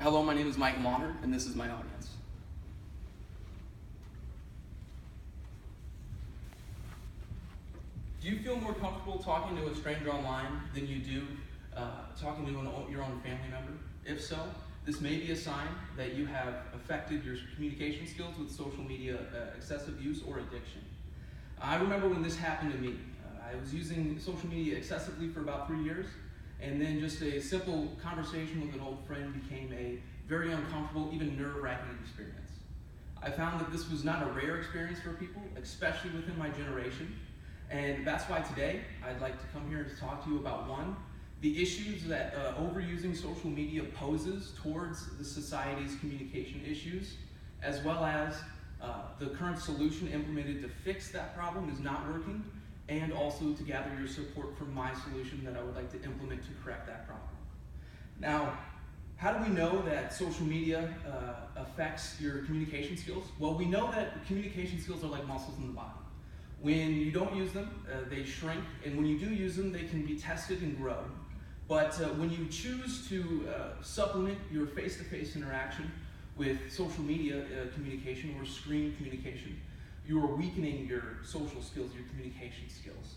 Hello, my name is Mike Monner, and this is my audience. Do you feel more comfortable talking to a stranger online than you do talking to your own family member? If so, this may be a sign that you have affected your communication skills with social media excessive use or addiction. I remember when this happened to me. I was using social media excessively for about 3 years, and then just a simple conversation with an old friend became a very uncomfortable, even nerve-wracking experience. I found that this was not a rare experience for people, especially within my generation, and that's why today I'd like to come here to talk to you about the issues that overusing social media poses towards the society's communication issues, as well as the current solution implemented to fix that problem is not working, and also to gather your support for my solution that I would like to implement to correct that problem. Now, how do we know that social media affects your communication skills? Well, we know that communication skills are like muscles in the body. When you don't use them, they shrink, and when you do use them, they can be tested and grow. But when you choose to supplement your face-to-face interaction with social media communication or screen communication, you are weakening your social skills, your communication skills.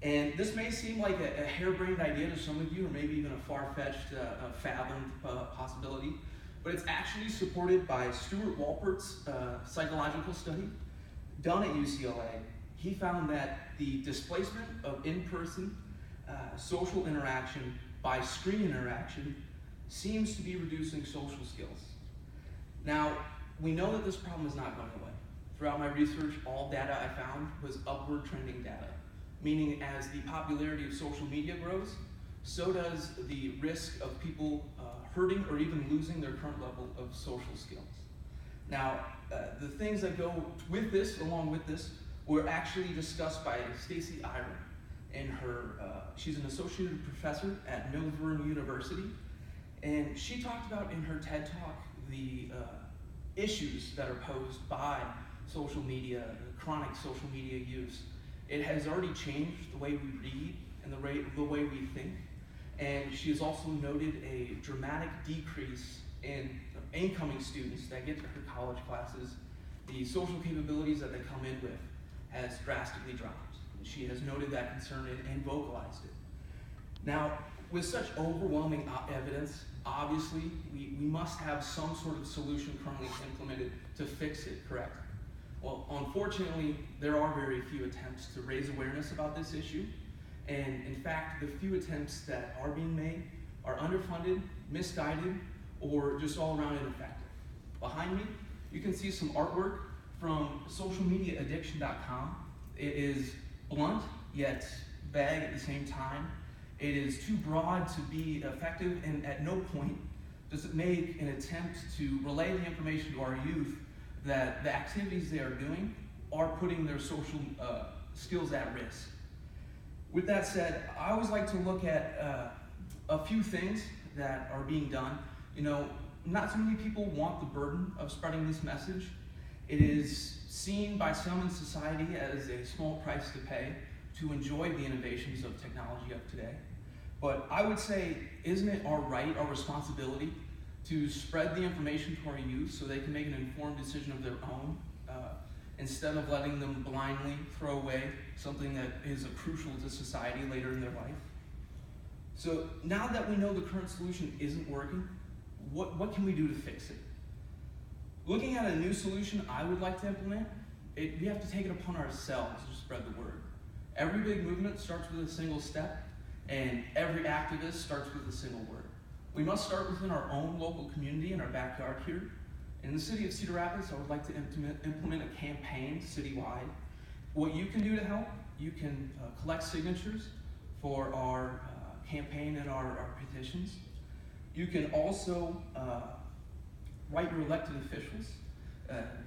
And this may seem like a harebrained idea to some of you, or maybe even a far-fetched, fathomed possibility, but it's actually supported by Stuart Walpert's psychological study done at UCLA. He found that the displacement of in-person social interaction by screen interaction seems to be reducing social skills. Now, we know that this problem is not going away. Throughout my research, all data I found was upward trending data, meaning as the popularity of social media grows, so does the risk of people hurting or even losing their current level of social skills. Now, the things that go with this, along with this, were actually discussed by Stacey Iron in her, she's an associate professor at Milburn University, and she talked about in her TED Talk the issues that are posed by social media, chronic social media use. It has already changed the way we read and the way we think, and she has also noted a dramatic decrease in incoming students that get to her college classes. The social capabilities that they come in with has drastically dropped. She has noted that concern and vocalized it. Now, with such overwhelming evidence, obviously, we must have some sort of solution currently implemented to fix it, correct? Well, unfortunately, there are very few attempts to raise awareness about this issue. And in fact, the few attempts that are being made are underfunded, misguided, or just all around ineffective. Behind me, you can see some artwork from socialmediaaddiction.com. It is blunt, yet vague at the same time. It is too broad to be effective, and at no point does it make an attempt to relay the information to our youth that the activities they are doing are putting their social skills at risk. With that said, I always like to look at a few things that are being done. You know, not so many people want the burden of spreading this message. It is seen by some in society as a small price to pay to enjoy the innovations of technology of today. But I would say, isn't it our right, our responsibility, to spread the information to our youth so they can make an informed decision of their own, instead of letting them blindly throw away something that is crucial to society later in their life? So now that we know the current solution isn't working, what can we do to fix it? Looking at a new solution I would like to implement, we have to take it upon ourselves to spread the word. Every big movement starts with a single step, and every activist starts with a single word. We must start within our own local community in our backyard here. In the city of Cedar Rapids, I would like to implement a campaign citywide. What you can do to help, you can collect signatures for our campaign and our petitions. You can also write your elected officials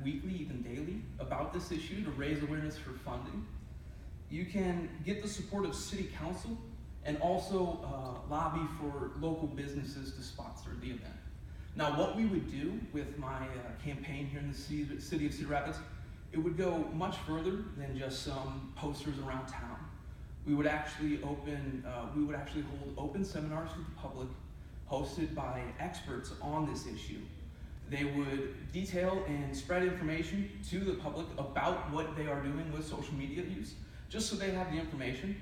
weekly, even daily, about this issue to raise awareness for funding. You can get the support of city council and also lobby for local businesses to sponsor the event. Now, what we would do with my campaign here in the city of Cedar Rapids, it would go much further than just some posters around town. We would actually hold open seminars to the public hosted by experts on this issue. They would detail and spread information to the public about what they are doing with social media use, just so they have the information.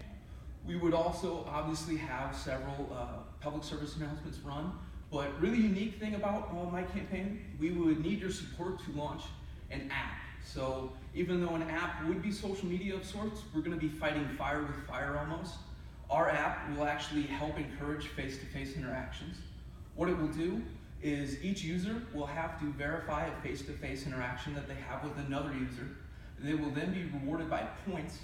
We would also obviously have several public service announcements run, but really unique thing about my campaign, we would need your support to launch an app. So even though an app would be social media of sorts, we're going to be fighting fire with fire almost. Our app will actually help encourage face-to-face interactions. What it will do is each user will have to verify a face-to-face interaction that they have with another user. They will then be rewarded by points.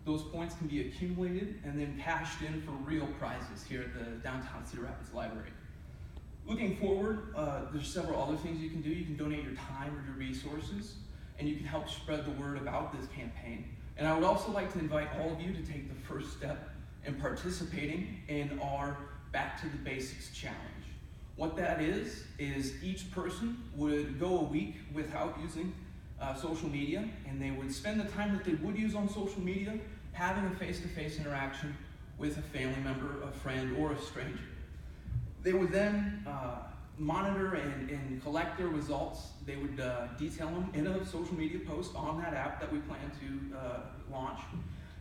Those points can be accumulated and then cashed in for real prizes here at the downtown Cedar Rapids Library. Looking forward, there's several other things you can do. You can donate your time or your resources, and you can help spread the word about this campaign. And I would also like to invite all of you to take the first step in participating in our Back to the Basics Challenge. What that is each person would go a week without using social media, and they would spend the time that they would use on social media having a face-to-face interaction with a family member, a friend, or a stranger. They would then monitor and collect their results. They would detail them in a social media post on that app that we plan to launch.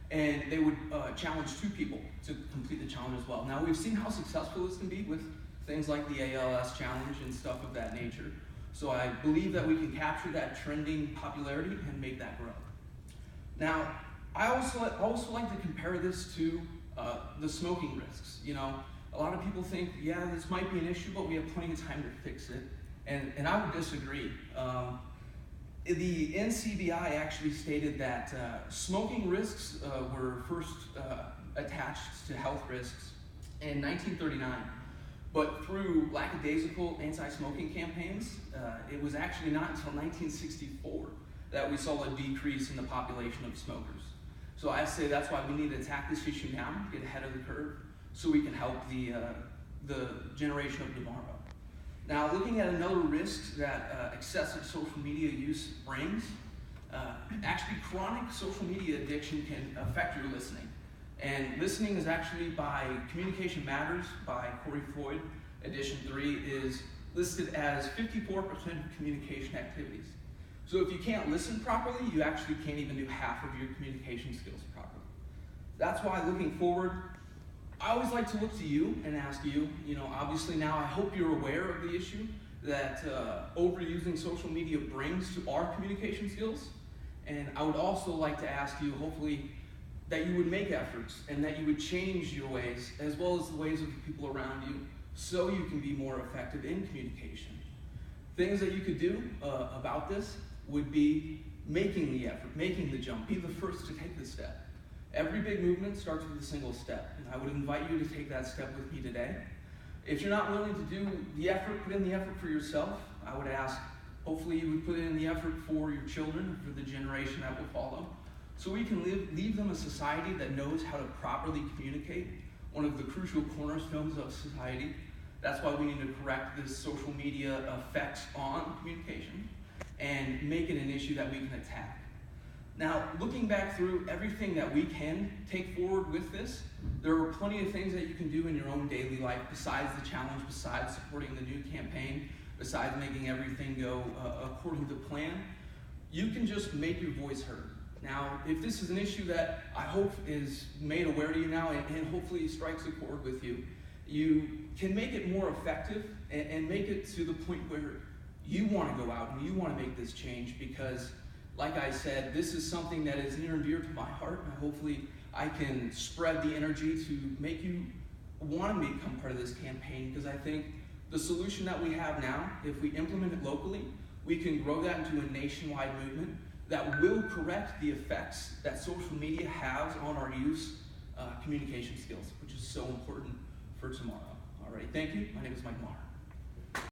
And they would challenge 2 people to complete the challenge as well. Now, we've seen how successful this can be with things like the ALS challenge and stuff of that nature. So I believe that we can capture that trending popularity and make that grow. Now, I also like to compare this to the smoking risks. You know, a lot of people think, yeah, this might be an issue, but we have plenty of time to fix it. And I would disagree. The NCBI actually stated that smoking risks were first attached to health risks in 1939. But through lackadaisical anti-smoking campaigns, it was actually not until 1964 that we saw a decrease in the population of smokers. So I say that's why we need to attack this issue now, get ahead of the curve, so we can help the generation of tomorrow. Now, looking at another risk that excessive social media use brings, actually chronic social media addiction can affect your listening. And listening is actually by Communication Matters by Corey Floyd, edition 3, is listed as 54% of communication activities. So if you can't listen properly, you actually can't even do half of your communication skills properly. That's why looking forward, I always like to look to you and ask you, obviously now I hope you're aware of the issue that overusing social media brings to our communication skills. And I would also like to ask you, hopefully, that you would make efforts and that you would change your ways as well as the ways of the people around you so you can be more effective in communication. Things that you could do about this would be making the effort, making the jump, be the first to take the step. Every big movement starts with a single step, and I would invite you to take that step with me today. If you're not willing to do the effort, put in the effort for yourself. I would ask, hopefully you would put in the effort for your children, for the generation that will follow, so we can leave them a society that knows how to properly communicate, one of the crucial cornerstones of society. That's why we need to correct this social media effect on communication and make it an issue that we can attack. Now, looking back through everything that we can take forward with this, there are plenty of things that you can do in your own daily life besides the challenge, besides supporting the new campaign, besides making everything go according to plan. You can just make your voice heard. Now, if this is an issue that I hope is made aware to you now and hopefully strikes a chord with you, you can make it more effective and make it to the point where you want to go out and you want to make this change because, like I said, this is something that is near and dear to my heart, and hopefully I can spread the energy to make you want to become part of this campaign, because I think the solution that we have now, if we implement it locally, we can grow that into a nationwide movement that will correct the effects that social media has on our youth communication skills, which is so important for tomorrow. All right, thank you. My name is Mike Maher.